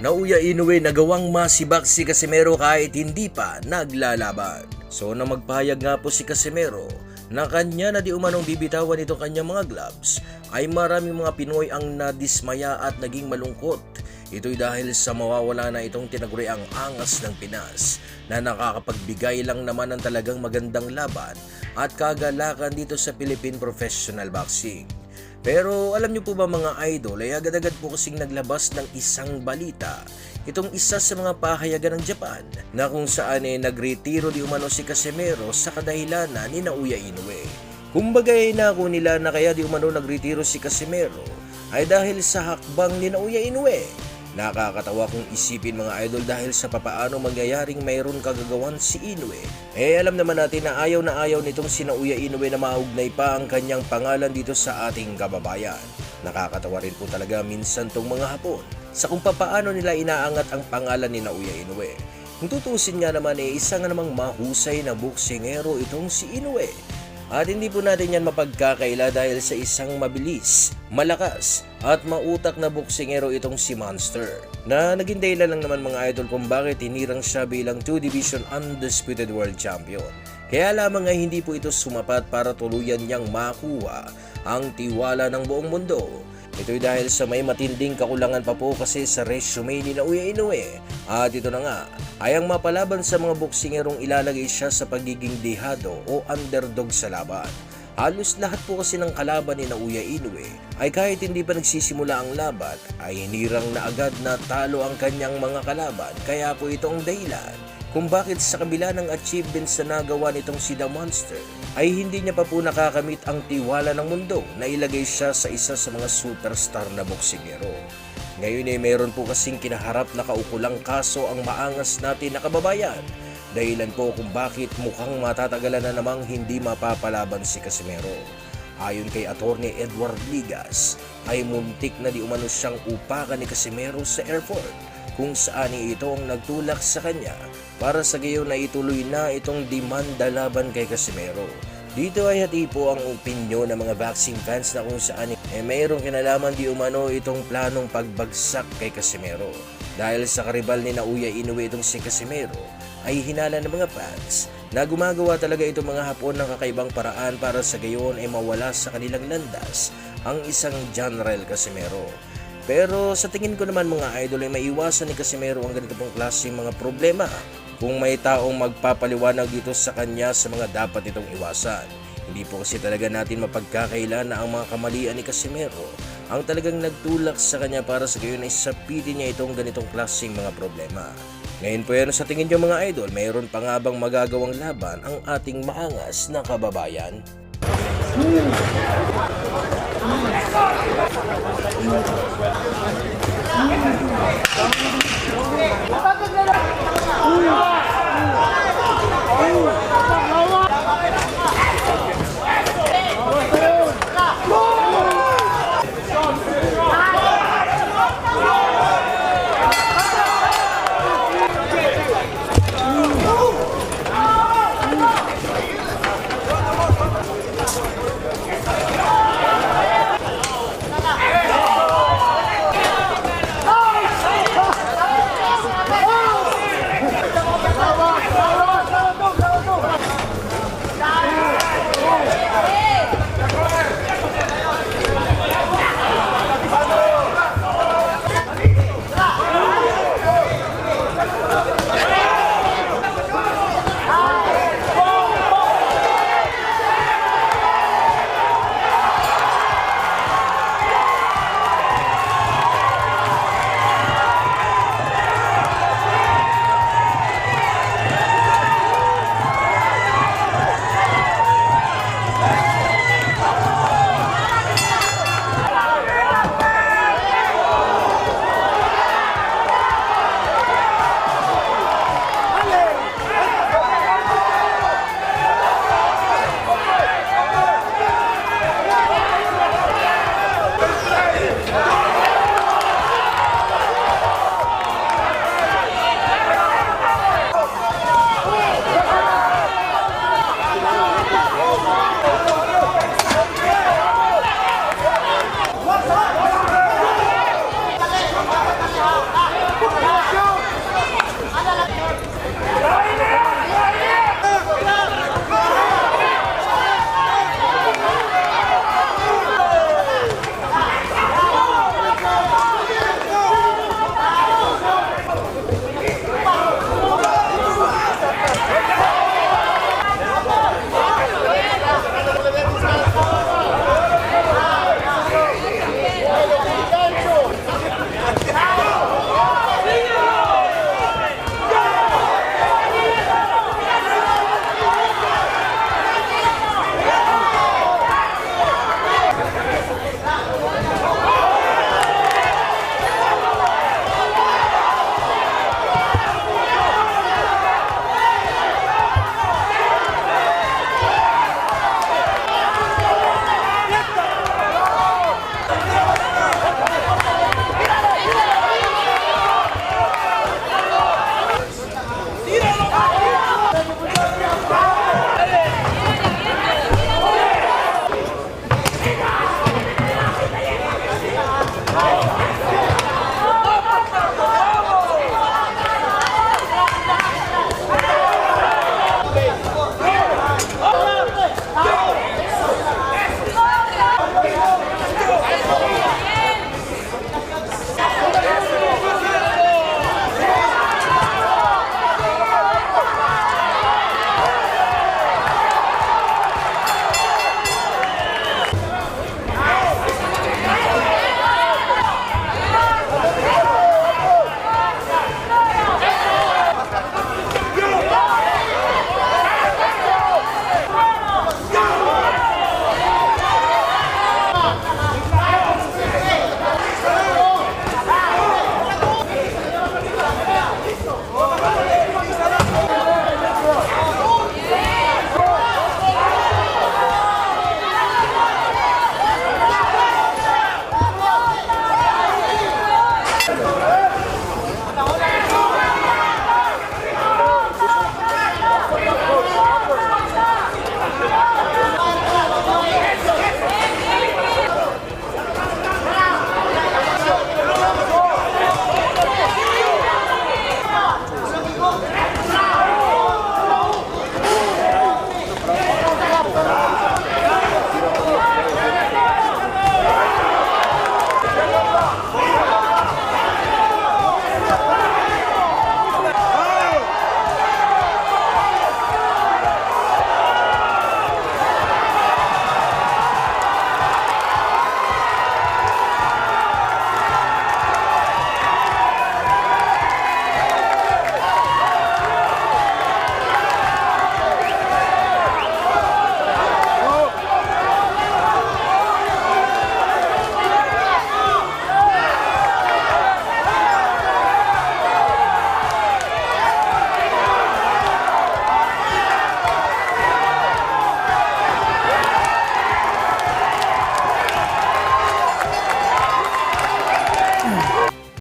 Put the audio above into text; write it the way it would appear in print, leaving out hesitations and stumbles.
Naoya Inoue nagawang masibak si Casimero kahit hindi pa naglalaban. So nang magpahayag nga po si Casimero na kanya na di umanong bibitawan itong kanyang mga gloves, ay maraming mga Pinoy ang nadismaya at naging malungkot. Ito'y dahil sa mawawala na itong tinaguriang angas ng Pinas na nakakapagbigay lang naman ng talagang magandang laban at kagalakan dito sa Philippine Professional Boxing. Pero alam niyo po ba mga idol, ay agad-agad po kasing naglabas ng isang balita. Itong isa sa mga pahayagan ng Japan na kung saan nagretiro di umano si Casimero sa kadahilanan ni Naoya Inoue. Kumbaga nako nila na kaya di umano nagretiro si Casimero ay dahil sa hakbang ni Naoya Inoue. Nakakatawa kung isipin mga idol dahil sa papaano mangyayaring mayroon kagagawan si Inoue. Alam naman natin na ayaw nitong si Naoya Inoue na maugnay pa ang kanyang pangalan dito sa ating kababayan. Nakakatawa rin po talaga minsan tong mga Hapon sa kung papaano nila inaangat ang pangalan ni Naoya Inoue. Kung tutusin nga naman isa nga namang mahusay na boksingero itong si Inoue. At hindi po natin yan mapagkakaila dahil sa isang mabilis, malakas at mautak na boksingero itong si Monster. Na naging dahilan lang naman mga idol kung bakit hinirang siya bilang 2-division undisputed world champion. Kaya lamang ay hindi po ito sumapat para tuluyan niyang makuha ang tiwala ng buong mundo. Ito'y dahil sa may matinding kakulangan pa po kasi sa resume ni Naoya Inoue. At ito na nga, ay ang mapalaban sa mga boksingerong ilalagay siya sa pagiging dehado o underdog sa laban. Halos lahat po kasi ng kalaban ni Naoya Inoue ay kahit hindi pa nagsisimula ang laban ay hinirang na agad na talo ang kanyang mga kalaban. Kaya po ito ang dahilan kung bakit sa kabila ng achievements na nagawa nitong si The Monster ay hindi niya pa po nakakamit ang tiwala ng mundo na ilagay siya sa isa sa mga superstar na boksingero. Ngayon ay meron po kasing kinaharap na kaukulang kaso ang maangas natin na kababayan. Dahilan po kung bakit mukhang matatagalan na namang hindi mapapalaban si Casimero. Ayon kay Attorney Edward Ligas ay muntik na di umano siyang upakan ni Casimero sa airport kung saan ito ang nagtulak sa kanya para sa gayon na ituloy na itong demanda laban kay Casimero. Dito ay hati po ang opinyon ng mga boxing fans na kung saan mayroong kinalaman di umano itong planong pagbagsak kay Casimero. Dahil sa karibal ni Naoya Inoue itong si Casimero ay hinala ng mga fans na gumagawa talaga itong mga Hapon ng kakaibang paraan para sa gayon ay mawala sa kanilang landas ang isang General Casimero. Pero sa tingin ko naman mga idol ay maiwasan ni Casimero ang ganito pong klaseng mga problema kung may taong magpapaliwanag dito sa kanya sa mga dapat itong iwasan. Hindi po kasi talaga natin mapagkakaila na ang mga kamalian ni Casimero ang talagang nagtulak sa kanya para sa gayon ay sapitin niya itong ganitong klaseng mga problema. Ngayon po yan sa tingin niyo mga idol, mayroon pa nga bang magagawang laban ang ating maangas na kababayan?